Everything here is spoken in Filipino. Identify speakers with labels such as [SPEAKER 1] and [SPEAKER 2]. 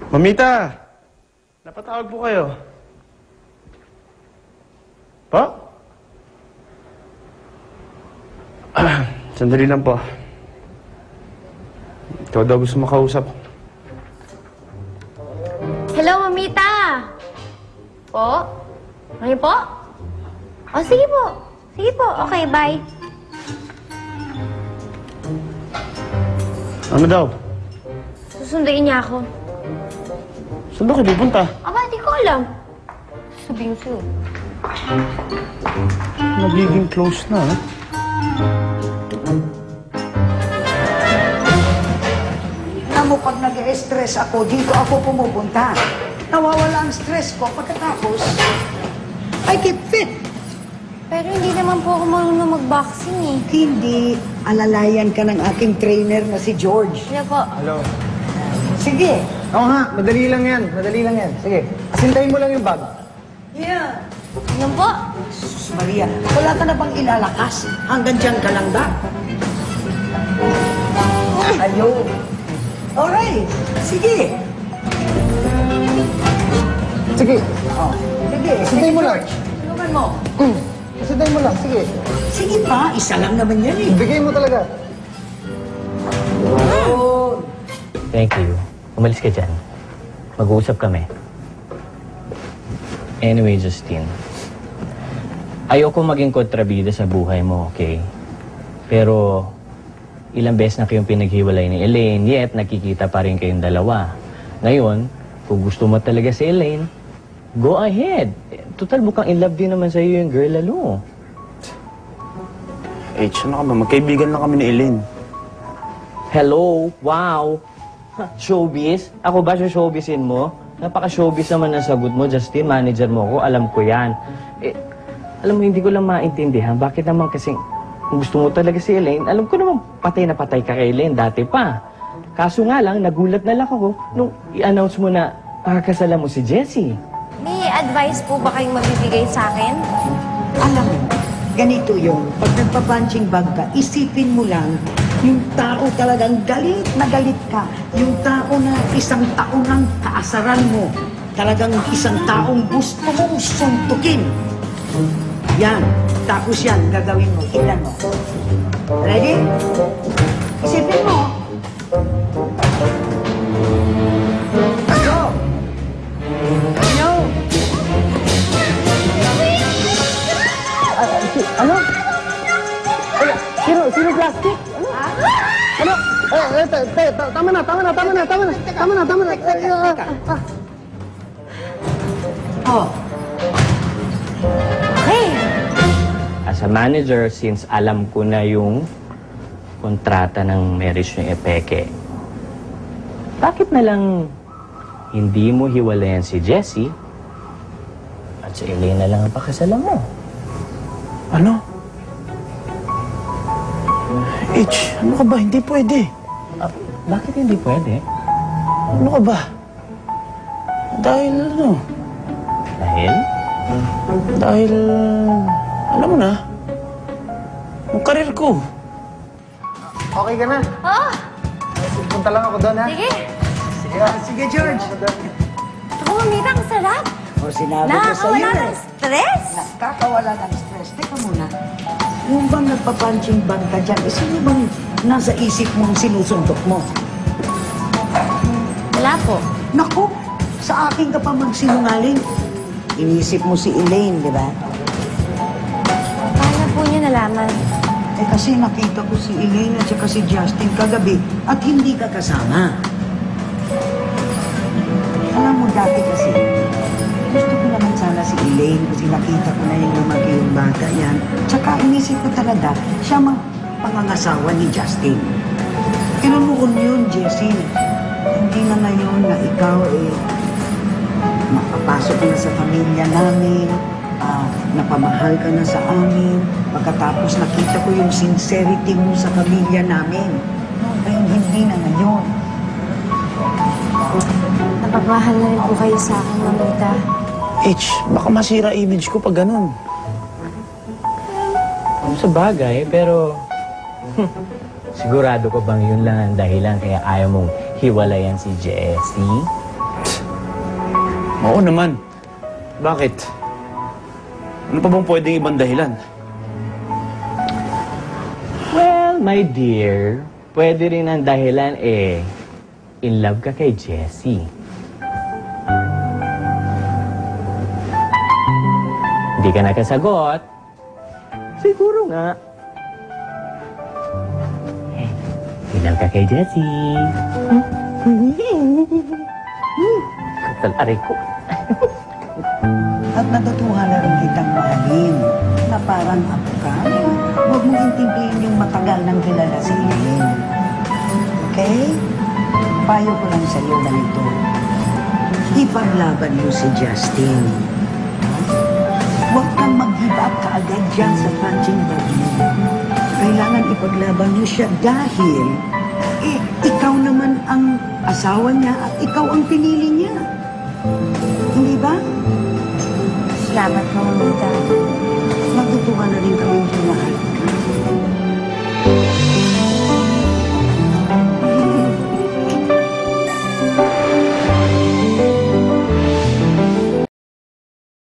[SPEAKER 1] Mamita! Napatawag po kayo. Po? Sandali lang po. Ikaw daw gusto makausap.
[SPEAKER 2] Hello, Mamita! Po? Ngayon po? O, sige po. Sige po. Okay, bye.
[SPEAKER 1] Ano daw?
[SPEAKER 2] Susunduin niya ako.
[SPEAKER 1] Saan ba kayo pupunta?
[SPEAKER 2] Aba, di ko alam. Sabihin sa'yo.
[SPEAKER 1] Nagiging close na, ha?
[SPEAKER 3] Alam mo, pag nag-e-stress ako, dito ako pumupunta. Nawawala ang stress ko. Pagkatapos, I get fit.
[SPEAKER 2] Pero hindi naman po ako marunong mag-boxing eh.
[SPEAKER 3] Hindi. Alalayan ka ng aking trainer na si George.
[SPEAKER 2] Ano po?
[SPEAKER 4] Hello.
[SPEAKER 3] Sige.
[SPEAKER 4] Oo nga, madali lang yan. Madali lang yan. Sige, asintayin mo lang yung bag.
[SPEAKER 3] Yeah.
[SPEAKER 2] Ano po?
[SPEAKER 3] Sus Maria, wala ka na bang ilalakas? Hanggang dyan ka lang ba? Ayun. Alright. Sige.
[SPEAKER 4] Sige,
[SPEAKER 3] Oh. Sige.
[SPEAKER 4] asintayin mo lang.
[SPEAKER 3] Tulungan mo.
[SPEAKER 4] Asintayin mo lang, sige.
[SPEAKER 3] Sige pa, isa lang naman yan eh.
[SPEAKER 4] Bigay mo talaga.
[SPEAKER 3] Oh.
[SPEAKER 5] Thank you. Umalis ka dyan. Mag-uusap kami. Anyway, Justine. Ayoko maging kontrabida sa buhay mo, okay? Pero ilang beses na kayong pinaghiwalay ni Elaine, yet nakikita pa rin kayong dalawa. Ngayon, kung gusto mo talaga si Elaine, go ahead. Total, mukhang in love din naman sa'yo yung girl lalo.
[SPEAKER 1] H, ano ka ba? Magkaibigan lang kami ni Elaine.
[SPEAKER 5] Hello? Wow! Showbiz? Ako ba siya showbizin mo? Napaka-showbiz naman ang sagot mo, Justin. Manager mo ako, alam ko yan. Eh, alam mo, hindi ko lang maintindihan. Bakit naman kasing kung gusto mo talaga si Elaine, alam ko naman patay na patay ka kay Elaine, dati pa. Kaso nga lang, nagulat na lang ako nung i-announce mo na pakakasala mo si Jessie.
[SPEAKER 2] May advice po ba kayong mabibigay sa akin?
[SPEAKER 3] Alam mo, ganito yun. Pag nagpa-punching bag ka, isipin mo lang yung tao talagang galit na galit ka. Yung tao na isang taon ng kaasaran mo. Talagang isang taong gusto mong suntukin. Yan. Tapos yan, gagawin mo. Tignan mo. Ready? Isipin mo. Go! Go!
[SPEAKER 4] Ano? Ay, sino plastic? Ano? Tama na.
[SPEAKER 3] Oh.
[SPEAKER 2] Okay.
[SPEAKER 5] As a manager, since alam ko na yung kontrata ng marriage ng Epeke, bakit na lang hindi mo hiwalayan si Jessie at si Elaine na lang ang pakasalan mo?
[SPEAKER 1] Ano? H, ano ka ba? Hindi pwede.
[SPEAKER 5] Bakit hindi pwede?
[SPEAKER 1] Ano ka ba? Dahil ano?
[SPEAKER 5] Dahil?
[SPEAKER 1] Dahil... Alam mo na. Yung karir ko.
[SPEAKER 4] Okay ka na?
[SPEAKER 2] Oo.
[SPEAKER 4] Punta lang ako doon, ha?
[SPEAKER 2] Sige.
[SPEAKER 3] Sige, George.
[SPEAKER 2] Ako, Mamita, ang sarap.
[SPEAKER 3] O, sinabi ko sa'yo
[SPEAKER 2] Nakakawala
[SPEAKER 3] eh.
[SPEAKER 2] ng stress.
[SPEAKER 3] Nakakawala ng stress. Teka muna. Yung bang nagpa-punching bag ka dyan, sino bang nasa isip mong sinusuntok mo?
[SPEAKER 2] Wala po.
[SPEAKER 3] Naku, sa akin ka pa magsinungaling. Inisip mo si Elaine, di ba?
[SPEAKER 2] Paano po niyo nalaman?
[SPEAKER 3] Eh kasi nakita ko si Elaine at saka si Justin kagabi at hindi ka kasama. Alam mo, dati kasi, gusto ko naman sana si Elaine kasi nakita ko na yung lumaki yung bata yan. Tsaka inisip ko talaga, siya mang pangangasawa ni Justin. Pero noon yun, Jessie, hindi na ngayon na ikaw makapasok ka na sa pamilya namin, napamahal ka na sa amin, pagkatapos nakita ko yung sincerity mo sa pamilya namin. No, ngayon hindi na ngayon.
[SPEAKER 2] Napagmahal na rin po kayo sa akin, Mamita.
[SPEAKER 1] H, baka masira image ko pag ganun.
[SPEAKER 5] Sa bagay, pero... sigurado ko bang yun lang ang dahilan kaya ayaw mong hiwalayan si Jessie?
[SPEAKER 1] Oo naman. Bakit? Ano pa bang pwedeng ibang dahilan?
[SPEAKER 5] Well, my dear, pwede rin ang dahilan in love ka kay Jessie. Hindi ka nakasagot. Siguro nga. In love ka kay Jessie. Kapal aray ko.
[SPEAKER 3] At natutuhan na rin kitang mahalin na parang apo ka. Huwag mong intindihin yung matagal nang kilala si Elaine. Okay? Payo ko lang sa'yo ganito. Ipaglaban mo si Justin. Huwag kang mag-give up kaagad dyan sa punching bag mo. Kailangan ipaglaban mo siya dahil ikaw naman ang asawa niya at ikaw ang pinili niya. Hindi ba?
[SPEAKER 2] Salamat po, Mamita.